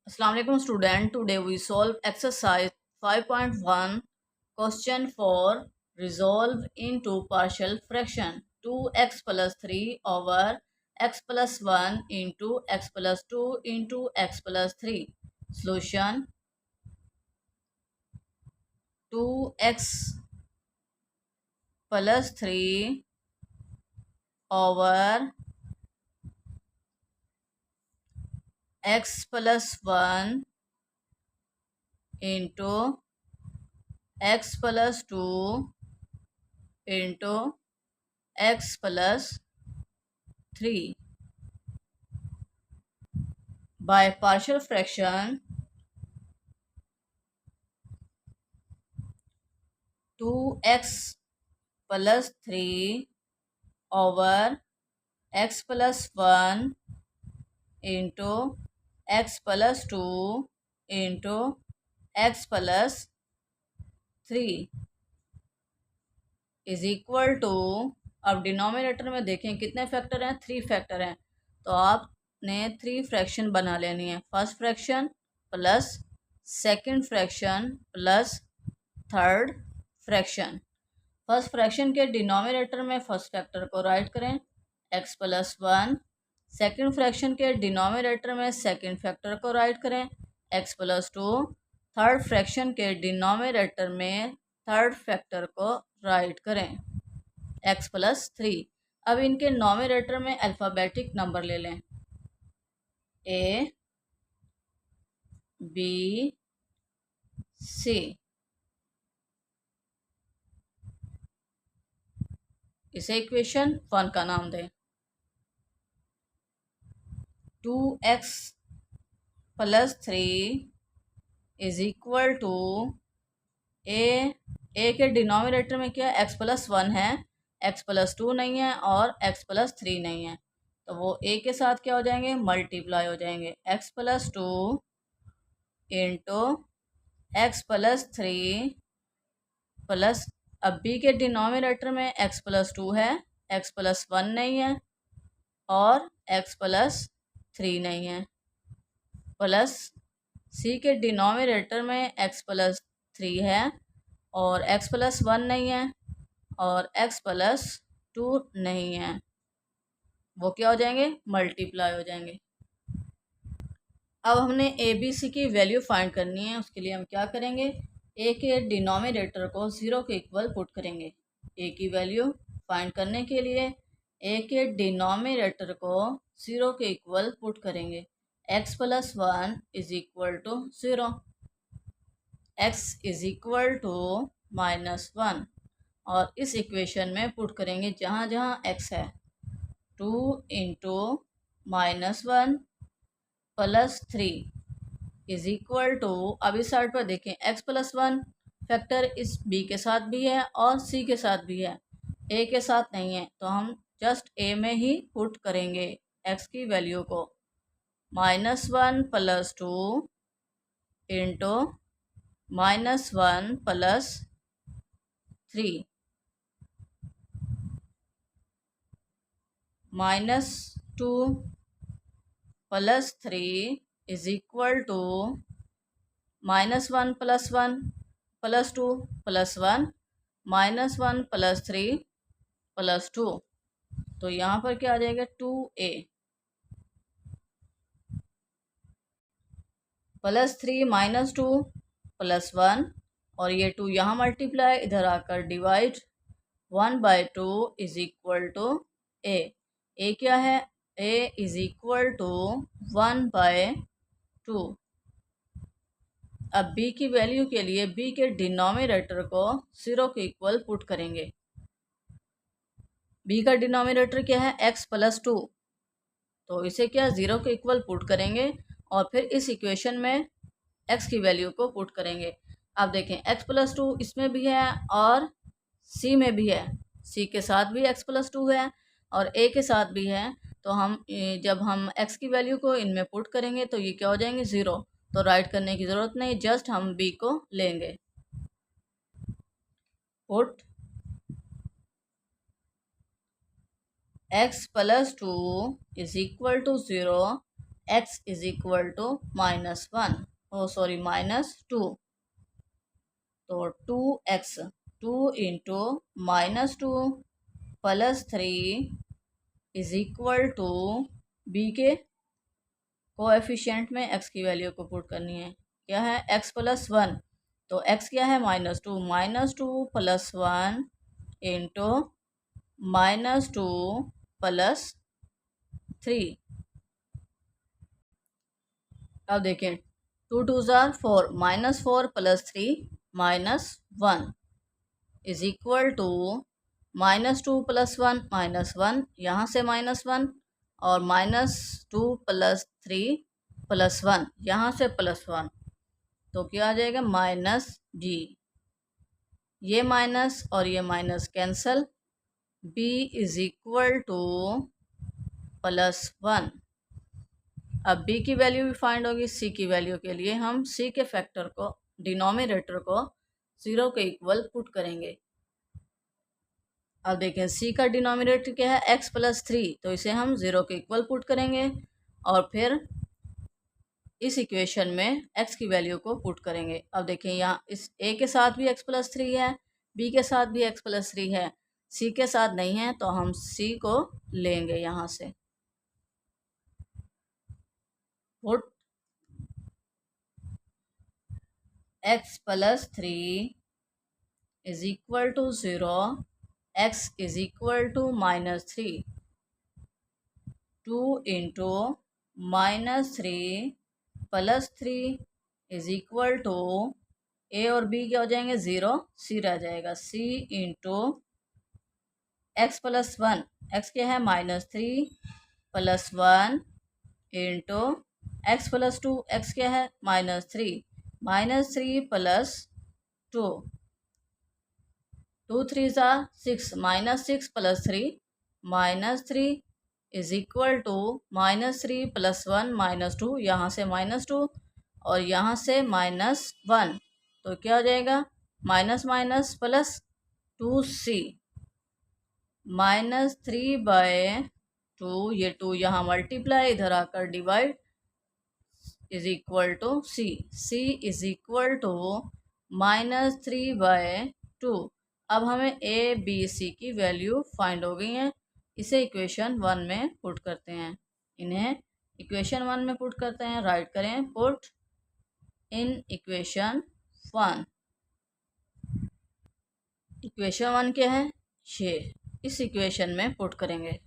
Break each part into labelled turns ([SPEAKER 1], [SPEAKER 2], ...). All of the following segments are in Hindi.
[SPEAKER 1] Assalamu alaikum student. Today we solve exercise 5.1 question 4. Resolve into partial fraction 2x plus 3 over x plus 1 into x plus 2 into x plus 3. Solution 2x plus 3 over x plus 1 into x plus 2 into x plus 3. By partial fraction 2x plus 3 over x plus 1 into x plus 2 into x plus 3 is equal to. अब डिनोमिनेटर में देखें कितने फैक्टर हैं, 3 फैक्टर हैं, तो आपने 3 फ्रैक्शन बना लेनी है। First fraction plus second fraction plus third fraction. First fraction के डिनोमिनेटर में फर्स्ट फैक्टर को राइट करें x प्लस 1। सेकेंड फ्रैक्शन के डिनोमिनेटर में सेकेंड फैक्टर को राइट करें x प्लस 2। थर्ड फ्रैक्शन के डिनोमिनेटर में थर्ड फैक्टर को राइट करें x प्लस 3। अब इनके नोमिनेटर में अल्फ़ाबेटिक नंबर ले लें a b c। इसे इक्वेशन 1 का नाम दें। 2x plus 3 is equal to A के डिनोमिनेटर में क्या x प्लस 1 है, x प्लस 2 नहीं है और x प्लस 3 नहीं है, तो वो a के साथ क्या हो जाएंगे, मल्टीप्लाई हो जाएंगे। x plus 2 into X plus 3 plus, अब b के डिनोमिनेटर में x प्लस 2 है, x प्लस 1 नहीं है और x प्लस 3 नहीं है, प्लस c के डिनोमिनेटर में x प्लस 3 है और x प्लस 1 नहीं है और x प्लस 2 नहीं है, वो क्या हो जाएंगे, मल्टीप्लाई हो जाएंगे। अब हमने ए बी सी की वैल्यू फाइंड करनी है। उसके लिए हम क्या करेंगे, ए के डिनोमिनेटर को 0 के इक्वल पुट करेंगे। ए की वैल्यू फाइंड करने के लिए ए के डिनोमिनेटर को 0 के इक्वल पुट करेंगे। x plus 1 is equal to 0, x is equal to -1 और इस इक्वेशन में पुट करेंगे जहाँ जहाँ x है। 2 into -1 plus 3 is equal to, अब इस साइड पर देखें x प्लस 1 फैक्टर इस b के साथ भी है और c के साथ भी है, a के साथ नहीं है, तो हम जस्ट a में ही पुट करेंगे x की वैल्यू को। -1 plus 2 into -1 plus 3 -2 plus 3 is equal to -1 plus 1 plus 2 plus 1 -1 plus 3 plus 2, तो यहाँ पर क्या आ जाएगा 2a प्लस 3 -2 प्लस 1 और ये 2 यहाँ मल्टीप्लाई, इधर आकर divide, 1/2 is equal to A क्या है, a इज इक्वल टू 1/2। अब b की वैल्यू के लिए b के डिनोमिनेटर को 0 के इक्वल पुट करेंगे। b का डिनोमिनेटर क्या है, x प्लस 2, तो इसे क्या 0 के इक्वल पुट करेंगे और फिर इस इक्वेशन में x की वैल्यू को पुट करेंगे। अब देखें x प्लस 2 इसमें भी है और c में भी है, c के साथ भी x प्लस 2 है और a के साथ भी है, तो हम जब हम x की वैल्यू को इनमें पुट करेंगे तो ये क्या हो जाएंगे 0, तो राइट करने की ज़रूरत नहीं, जस्ट हम b को लेंगे। Put x plus 2 is equal to 0, x is equal to -1, oh sorry -2, तो 2x, 2 इंटू -2 +3 इज इक्वल टू बी के कोएफिशिएंट में x की वैल्यू को पुट करनी है। क्या है? x + 1, तो x क्या है? -2, -2 + 1 इंटू -2 + 3। अब देखें, 2 2 ज़ार 4, -4 + 3 -1 इज इक्वल टू -2 + 1 -1, यहाँ से -1, और -2 + 3 +1, यहाँ से +1, तो क्या आ जाएगा? -g। ये माइनस और ये minus cancel, b is equal to +1। अब b की वैल्यू भी फाइंड होगी c की वैल्यू के लिए। हम c के फैक्टर को, डिनोमिनेटर को 0 के इक्वल पुट करेंगे। अब देखें, c का डिनोमिनेटर क्या है? x + 3, तो इसे हम 0 के इक्वल पुट करेंगे और फिर इस इक्वेशन में x की वैल्यू को पुट करेंगे। अब देखें, यहाँ इस a के साथ भी x + 3 है, b के साथ भी x + 3 है, c के साथ नहीं है, तो हम c को लेंगे यहाँ से। Put x + 3 is equal to 0, x is equal to -3, 2 इंटू -3 + 3 इज इक्वल टू, a और b क्या हो जाएंगे? 0, c रह जाएगा, c इंटू x + 1, x क्या है? -3 + 1 इंटू x + 2, x क्या है? -3 + 2, 2 3 6, -6 + 3 -3 इज इक्वल टू -3 + 1 -2, यहाँ से -2 और यहाँ से -1, तो क्या हो जाएगा? -+ 2c, -3/2, ये 2 यहाँ मल्टीप्लाई, इधर आकर divide, is equal to c, c is equal to -3/2। अब हमें a b c की वैल्यू फाइंड हो गई है। इसे इक्वेशन 1 में पुट करते हैं। इन्हें इक्वेशन 1 में पुट करते हैं। राइट करें, पुट इन इक्वेशन 1। इक्वेशन 1 क्या है? ये इस इक्वेशन में पुट करेंगे।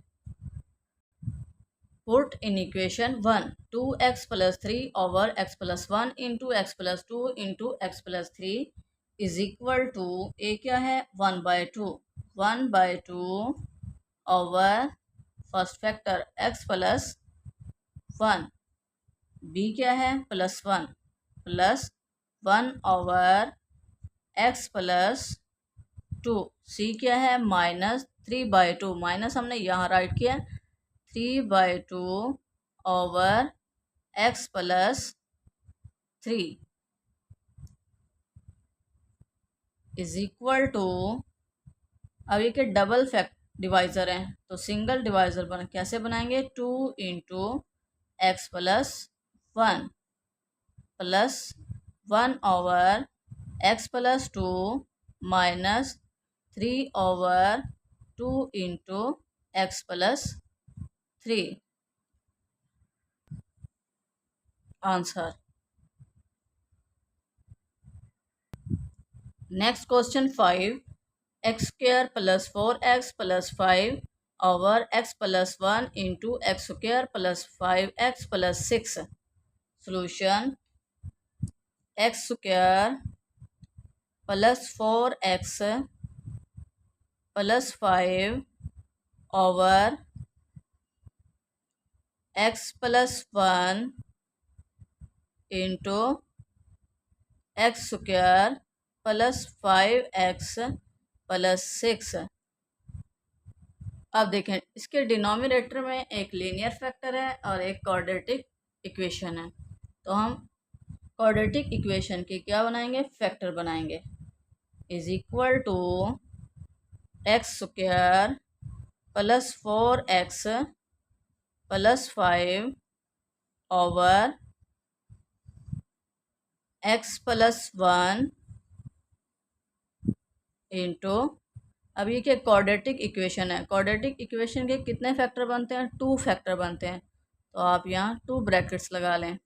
[SPEAKER 1] Put in equation 1, 2x + 3 over x + 1 into x + 2 into x + 3 is equal to, a क्या है? 1/2, 1/2 over first factor x + 1, b क्या है? +1 + 1 ओवर x + 2, c क्या है? -3/2, माइनस हमने यहाँ राइट किया, 3/2 over x + 3 is equal to, अब ये के डबल फैक्ट डिवाइज़र हैं, तो सिंगल डिवाइज़र कैसे बनाएंगे? 2 into x + 1 + 1 over x + 2 -3 over 2 into x + 3। Answer. Next question 5, x² + 4x + 5 over x + 1 into x² + 5x + 6। Solution, x² + 4x + 5 over x + 1 into x² + 5x + 6। अब देखें, इसके डिनोमिनेटर में एक लीनियर फैक्टर है और एक क्वाड्रेटिक इक्वेशन है, तो हम क्वाड्रेटिक इक्वेशन के क्या बनाएंगे? फैक्टर बनाएंगे। Is equal to x² + 4x + 5 over x plus one into, अब ये क्या क्वाड्रेटिक इक्वेशन है, क्वाड्रेटिक इक्वेशन के कितने फैक्टर बनते हैं, 2 फैक्टर बनते हैं, तो आप यहाँ 2 ब्रैकेट्स लगा लें,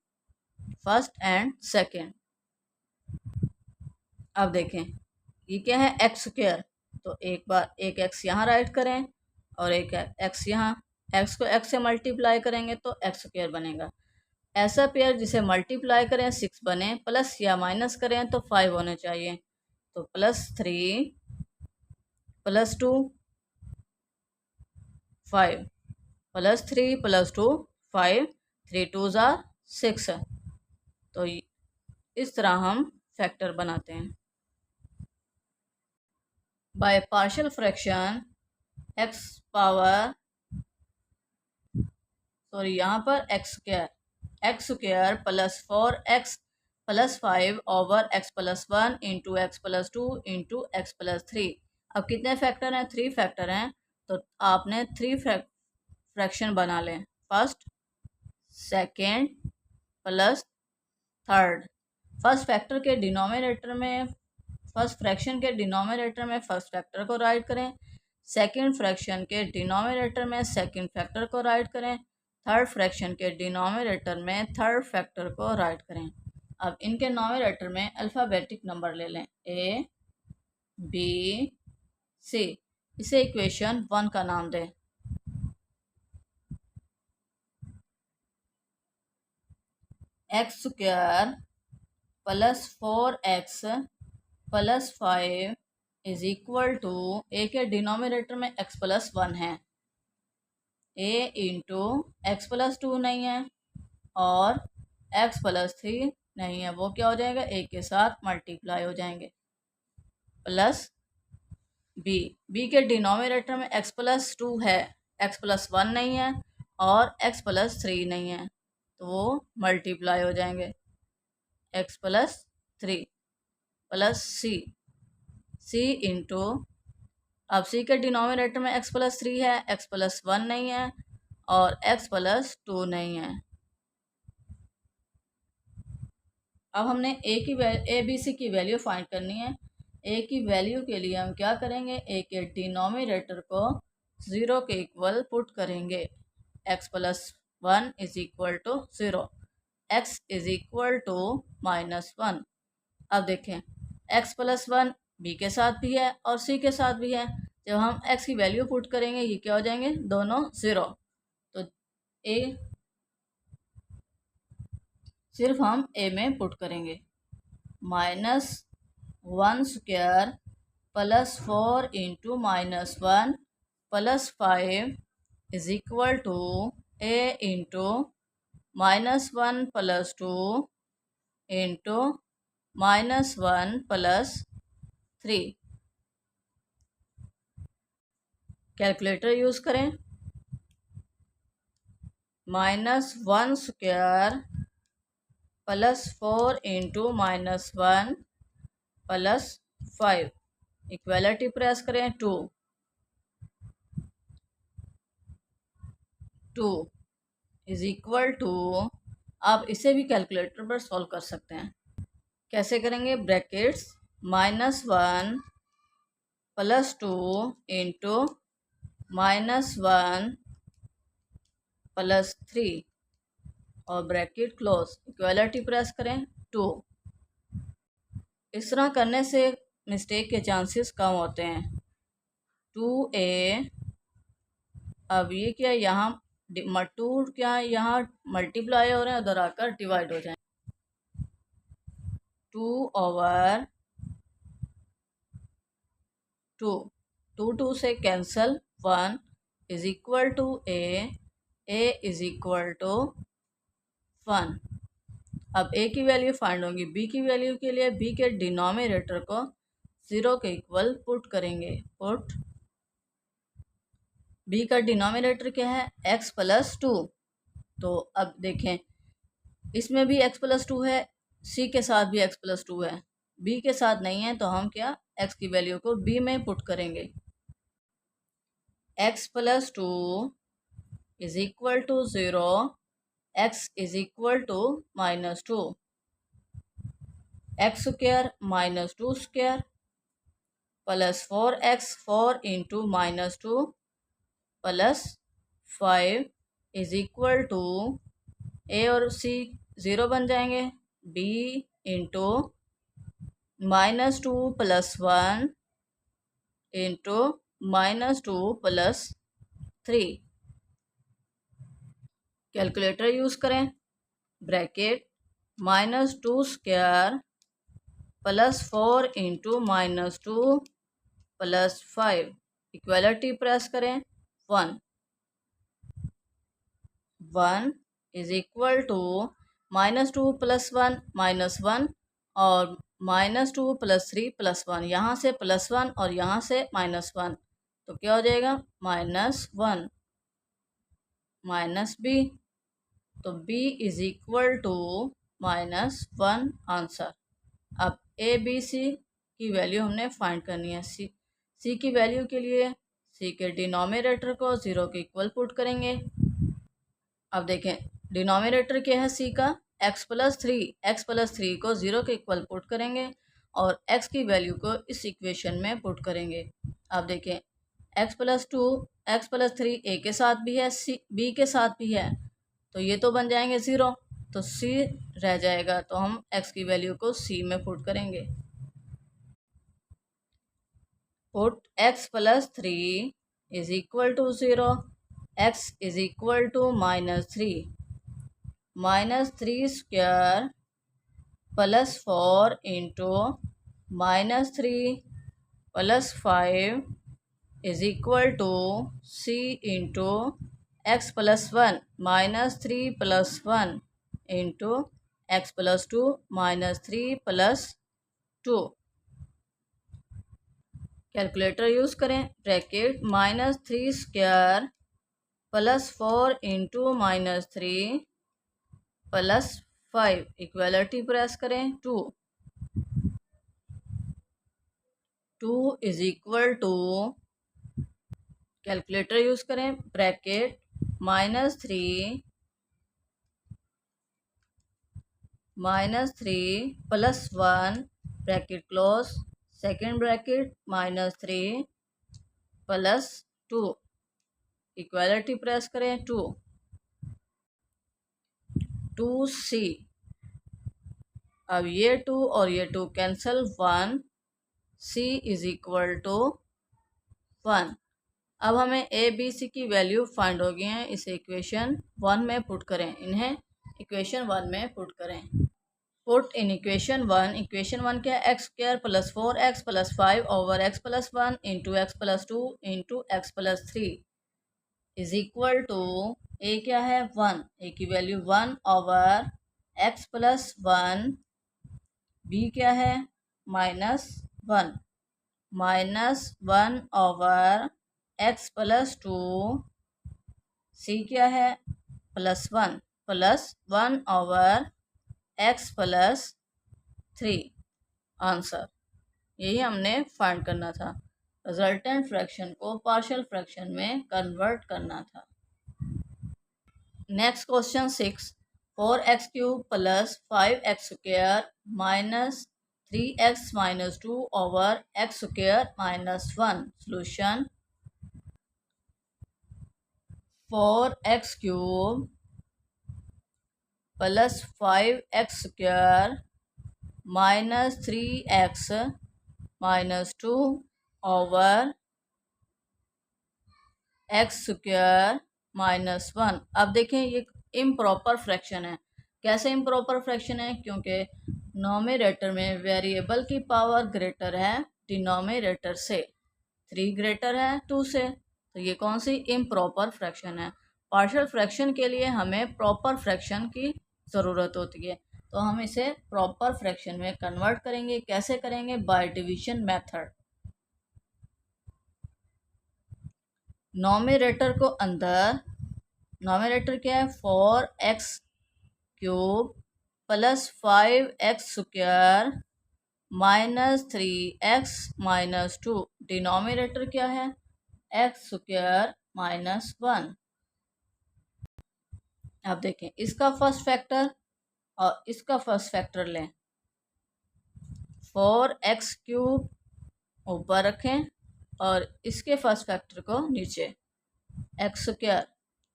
[SPEAKER 1] फर्स्ट एंड सेकेंड। अब देखें ये क्या है, एक्स स्क्वायर, तो एक बार एक एक्स यहाँ राइट करें और एक एक्स यहाँ, एक्स को एक्स से मल्टीप्लाई करेंगे तो एक्स स्क्वायर बनेगा। ऐसा पेयर जिसे मल्टीप्लाई करें 6 बने, प्लस या माइनस करें तो 5 होने चाहिए, तो +3 +2 5, +3 +2 5, 3 2s are 6। तो इस तरह हम फैक्टर बनाते हैं। Bye partial fraction x power, sorry यहाँ पर x square +4x + 5 over x + 1 into x + 2 into x + 3। अब कितने फैक्टर हैं, 3 फैक्टर हैं, तो आपने 3 फ्रैक्शन बना लें, first second plus third. First factor के डिनोमिनेटर में, फर्स्ट फ्रैक्शन के डिनोमिनेटर में फर्स्ट फैक्टर को राइट करें, सेकंड फ्रैक्शन के डिनोमिनेटर में सेकंड फैक्टर को राइट करें, थर्ड फ्रैक्शन के डिनोमिनेटर में थर्ड फैक्टर को राइट करें। अब इनके नोमिनेटर में अल्फ़ाबेटिक नंबर ले लें, ए बी सी, इसे इक्वेशन 1 का नाम दें। X square +4x + 5 is equal to, A के डिनोमिनेटर में x + 1 है, a इंटू एक्स + 2 नहीं है और x + 3 नहीं है, वो क्या हो जाएगा, a के साथ मल्टीप्लाई हो जाएंगे, प्लस b के डिनोमिनेटर में x + 2 है, x + 1 नहीं है और x + 3 नहीं है, तो वो मल्टीप्लाई हो जाएंगे, x + 3 प्लस c इंटू, अब c के डिनोमिनेटर में x + 3 है, x + 1 नहीं है और x + 2 नहीं है। अब हमने ए बी सी की वैल्यू फाइंड करनी है। ए की वैल्यू के लिए हम क्या करेंगे, ए के डिनोमिनेटर को 0 के इक्वल पुट करेंगे, x + 1 is equal to 0, x is equal to -1। अब देखें x + 1 b के साथ भी है और c के साथ भी है, जब हम x की वैल्यू पुट करेंगे ये क्या हो जाएंगे, दोनों 0, तो a सिर्फ हम a में पुट करेंगे, -1 square +4 into -1 + 5 is equal to a into -1 + 2 into -1 + 3। Calculator use करें, -1 स्क्वायर +4 इंटू -1 + 5, इक्वलिटी प्रेस करें, 2 इज इक्वल टू, आप इसे भी कैलकुलेटर पर सॉल्व कर सकते हैं। कैसे करेंगे, ब्रैकेट्स -1 + 2 इंटू -1 + 3 और ब्रैकेट क्लोज, इक्वलिटी प्रेस करें, 2। इस तरह करने से मिस्टेक के चांसेस कम होते हैं। 2a, अब ये क्या यहाँ 2 क्या यहाँ मल्टीप्लाई हो रहे हैं, उधर आकर डिवाइड हो जाए, 2 ओवर 2, 2 से cancel, 1 is equal to a is equal to 1। अब a की वैल्यू फाइंड होगी, b की वैल्यू के लिए b के डिनोमिनेटर को 0 के इक्वल पुट करेंगे, पुट b का डिनोमिनेटर क्या है, x + 2, तो अब देखें इसमें भी x + 2 है, c के साथ भी x + 2 है, b के साथ नहीं है, तो हम क्या x की वैल्यू को b में पुट करेंगे, x + 2 is equal to 0 x is equal to -2, X square -2 square plus 4x, 4 into -2 plus 5 is equal to A और सी 0 बन जाएंगे, b into -2 plus 1 into -2 plus 3। Calculator use करें, bracket -2 square plus 4 into -2 plus 5, equality press करें, 1 इज इक्वल टू -2 प्लस 1 -1 और -2 प्लस 3 प्लस 1, यहाँ से +1 और यहाँ से -1, तो क्या हो जाएगा -1 माइनस बी, तो b is equal to -1 answer. अब ए बी सी की वैल्यू हमने फाइंड करनी है। सी की वैल्यू के लिए सी के डिनोमिनेटर को 0 के इक्वल पुट करेंगे। अब देखें डिनोमिनेटर क्या है सी का, x प्लस 3 को 0 के इक्वल पुट करेंगे और x की वैल्यू को इस इक्वेशन में पुट करेंगे। अब देखें x प्लस 3 a के साथ भी है, सी b के साथ भी है, तो ये तो बन जाएंगे 0, तो c रह जाएगा, तो हम x की वैल्यू को c में पुट करेंगे। Put x plus 3 is equal to 0, x is equal to -3, -3 square plus 4 into -3 plus 5 is equal to c into x plus 1 -3 plus 1 into x plus 2 -3 plus 2। Calculator use करें, bracket -3 square plus 4 into -3 plus 5, equality press करें, 2 is equal to, calculator use करें, bracket -3 plus 1 bracket close, second bracket -3 plus 2, equality press करें, 2c। अब ये 2 और ये 2 cancel, 1, c is equal to 1। अब हमें ए बी सी की वैल्यू फाइंड हो गई है, इसे इक्वेशन 1 में पुट करें, इन्हें इक्वेशन 1 में पुट करें। पुट इन इक्वेशन 1 क्या है, X square plus 4x plus 5 over x plus 1 into X plus 2 into X plus 3 is equal to, A क्या है 1, ए की value 1 over x plus 1, B क्या है -1, -1 ओवर x प्लस 2, सी क्या है +1, plus 1 over x plus 3 answer. यही हमने फाइंड करना था, रिजल्टेंट फ्रैक्शन को पार्शियल फ्रैक्शन में कन्वर्ट करना था। Next question 6, 4x³ plus 5x square minus 3x minus 2 over x square minus 1। Solution, 4x³ plus 5x square minus 3x minus 2 over x square minus 1। अब देखें ये इम्प्रॉपर फ्रैक्शन है। कैसे इम्प्रॉपर फ्रैक्शन है, क्योंकि नोमिनेटर में वेरिएबल की पावर ग्रेटर है डिनोमिनेटर से, 3 ग्रेटर है 2 से, तो ये कौन सी इम्प्रॉपर फ्रैक्शन है। पार्शियल फ्रैक्शन के लिए हमें प्रॉपर फ्रैक्शन की ज़रूरत होती है, तो हम इसे प्रॉपर फ्रैक्शन में कन्वर्ट करेंगे। कैसे करेंगे, बाय डिवीजन मेथड। नोमिनेटर को अंदर, नोमिनेटर क्या है 4x³ plus 5x square minus 3x minus 2, denominator क्या है x स्क्वायर माइनस 1। अब देखें, इसका फर्स्ट फैक्टर और इसका फर्स्ट फैक्टर लें। 4x³ ऊपर रखें और इसके फर्स्ट फैक्टर को नीचे, x²,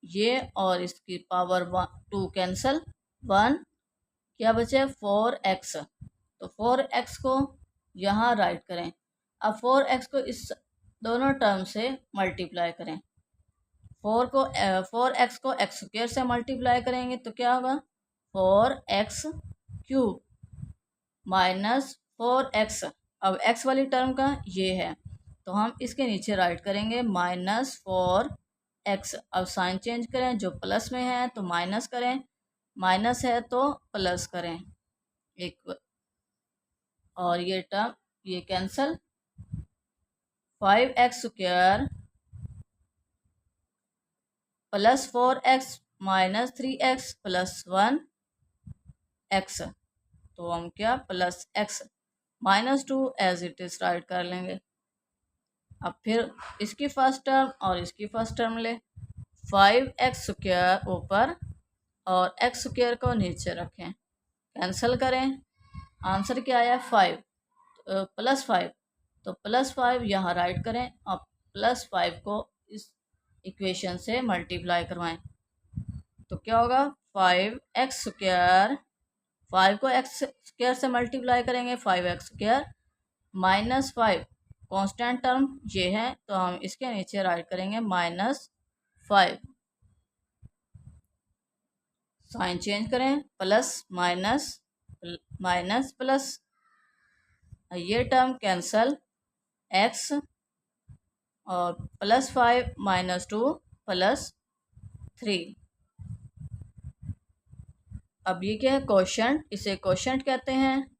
[SPEAKER 1] ये और इसकी पावर 2 कैंसल, 1 क्या बचे 4x। तो 4x को यहाँ राइट करें। अब 4x को इस दोनों टर्म से मल्टीप्लाई करें। 4x को x² से मल्टीप्लाई करेंगे तो क्या होगा 4x³ माइनस 4x। अब x वाली टर्म का ये है तो हम इसके नीचे राइट करेंगे -4x। अब साइन चेंज करें, जो प्लस में है तो माइनस करें, माइनस है तो प्लस करें एक, और ये टर्म ये cancel. 5x² plus 4x minus 3x plus 1x, तो हम क्या plus x -2 as it is write कर लेंगे। अब फिर इसकी फर्स्ट टर्म और इसकी फर्स्ट टर्म ले। 5x² ऊपर और x² को नीचे रखें, कैंसिल करें, आंसर क्या आया 5 प्लस 5। तो प्लस 5 यहाँ राइट करें और प्लस 5 को इस इक्वेशन से मल्टीप्लाई करवाएं तो क्या होगा 5x², 5 को x² से मल्टीप्लाई करेंगे 5x² माइनस 5 कांस्टेंट टर्म ये है तो हम इसके नीचे राइट करेंगे -5। साइन चेंज करें, प्लस माइनस माइनस प्लस, ये टर्म कैंसल, x और +5 -2 +3। अब ये क्या है क्वोशंट, इसे क्वोशंट कहते हैं,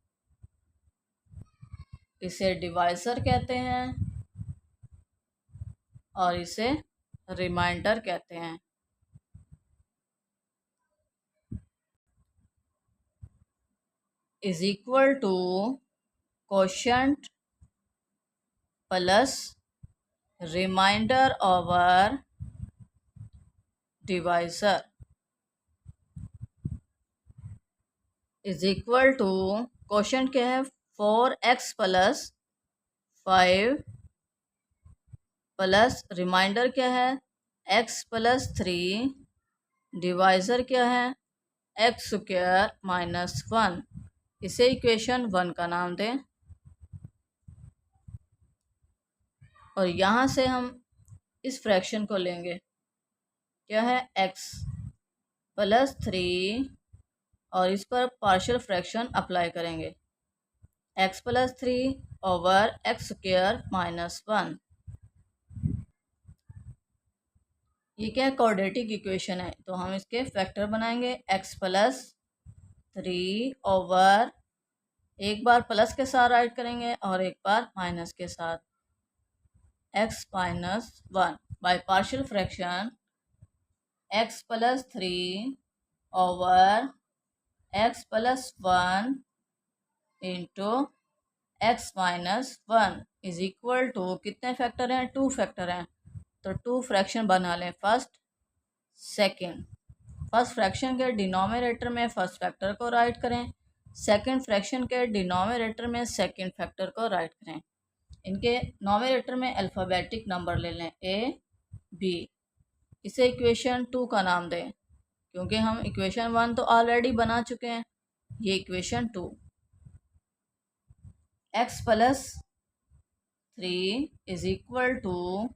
[SPEAKER 1] इसे डिवाइजर कहते हैं और इसे रिमाइंडर कहते हैं। Is equal to quotient plus remainder over divisor is equal to quotient क्या है 4x + 5 प्लस रिमाइंडर क्या है x + 3 डिवाइजर क्या है x² - 1। इसे इक्वेशन 1 का नाम दें और यहाँ से हम इस फ्रैक्शन को लेंगे, क्या है x + 3 और इस पर पार्शियल फ्रैक्शन अप्लाई करेंगे, x + 3 ओवर x² - 1। ये क्या क्वाड्रेटिक इक्वेशन है तो हम इसके फैक्टर बनाएंगे, x + 3 ओवर, एक बार प्लस के साथ राइट करेंगे और एक बार माइनस के साथ, x - 1 by partial fraction x + 3 over x + 1 into x - 1 is equal to कितने फैक्टर हैं 2 फैक्टर हैं तो 2 फ्रैक्शन बना लें, फर्स्ट सेकंड। फर्स्ट फ्रैक्शन के डिनोमिनेटर में फर्स्ट फैक्टर को राइट करें, सेकंड फ्रैक्शन के डिनोमिनेटर में सेकंड फैक्टर को राइट करें। इनके नोमिनेटर में अल्फ़ाबेटिक नंबर ले लें a b, इसे इक्वेशन 2 का नाम दें क्योंकि हम इक्वेशन 1 तो ऑलरेडी बना चुके हैं, ये equation 2। x + 3 is equal to,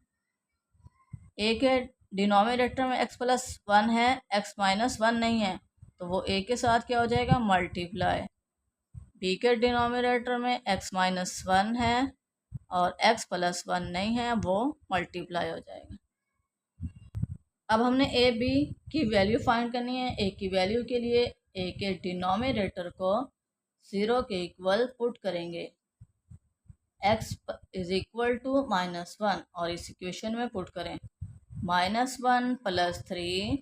[SPEAKER 1] a के डिनोमिनेटर में x + 1 है, x - 1 नहीं है तो वो a के साथ क्या हो जाएगा मल्टीप्लाई, b के डिनोमिनेटर में x - 1 है और x + 1 नहीं है वो मल्टीप्लाई हो जाएगा। अब हमने a b की वैल्यू फाइंड करनी है। a की वैल्यू के लिए a के डिनोमिनेटर को 0 के इक्वल पुट करेंगे, x = -1 और इस इक्वेशन में पुट करें, -1 + 3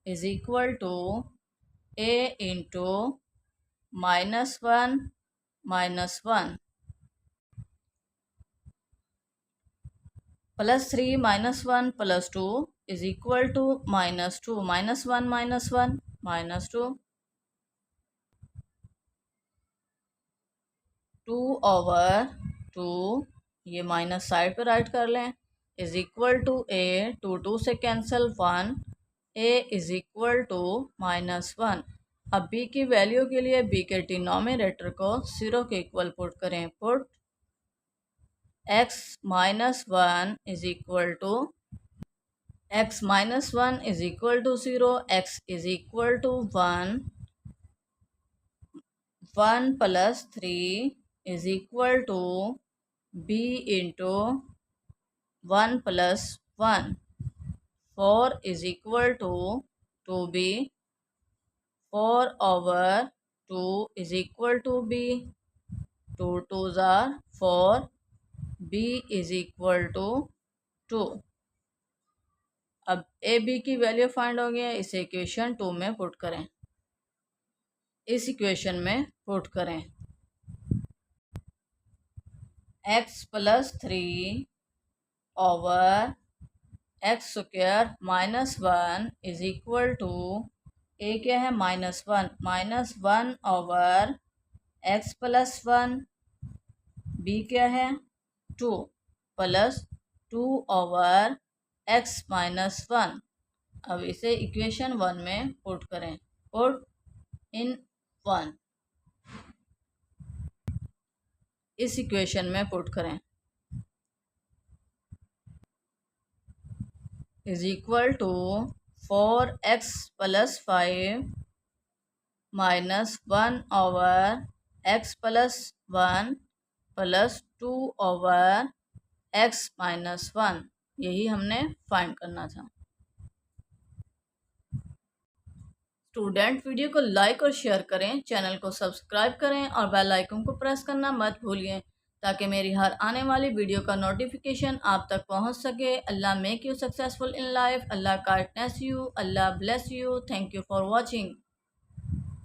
[SPEAKER 1] is equal to a into -1 -1 +3 - 1 +2 is equal to -2 -1 -1 -2 2 over 2 ये माइनस साइड पे राइट कर लें इज इक्वल टू ए 2 से cancel 1 A is equal to -1। अब b की वैल्यू के लिए b के डिनोमिनेटर को 0 के इक्वल पुट करें। Put x -1 is equal to x -1 is equal to 0 x is equal to 1 1 plus 3 is equal to b into 1 plus 1 4 is equal to 2b 4 over 2 is equal to b 2 2s are 4 b is equal to 2। अब ए बी की वैल्यू फाइंड हो गया, इसे इक्वेशन 2 में पुट करें। इस इक्वेशन में पुट करें x plus 3 over X square -1 is equal to A क्या है -1 ओवर x प्लस 1 b क्या है 2 प्लस 2 ओवर x -1। अब इसे इक्वेशन 1 में पुट करें। पुट इन 1 इस इक्वेशन में पुट करें is equal to 4x plus 5 -1 over x plus 1 plus 2 over x -1। यही हमने फाइंड करना था। स्टूडेंट वीडियो को लाइक और शेयर करें, चैनल को सब्सक्राइब करें और बेल आइकन को प्रेस करना मत भूलिए ताकि मेरी हर आने वाली वीडियो का नोटिफिकेशन आप तक पहुंच सके। Allah make you successful in life, Allah kindness you, Allah bless you. Thank you for watching.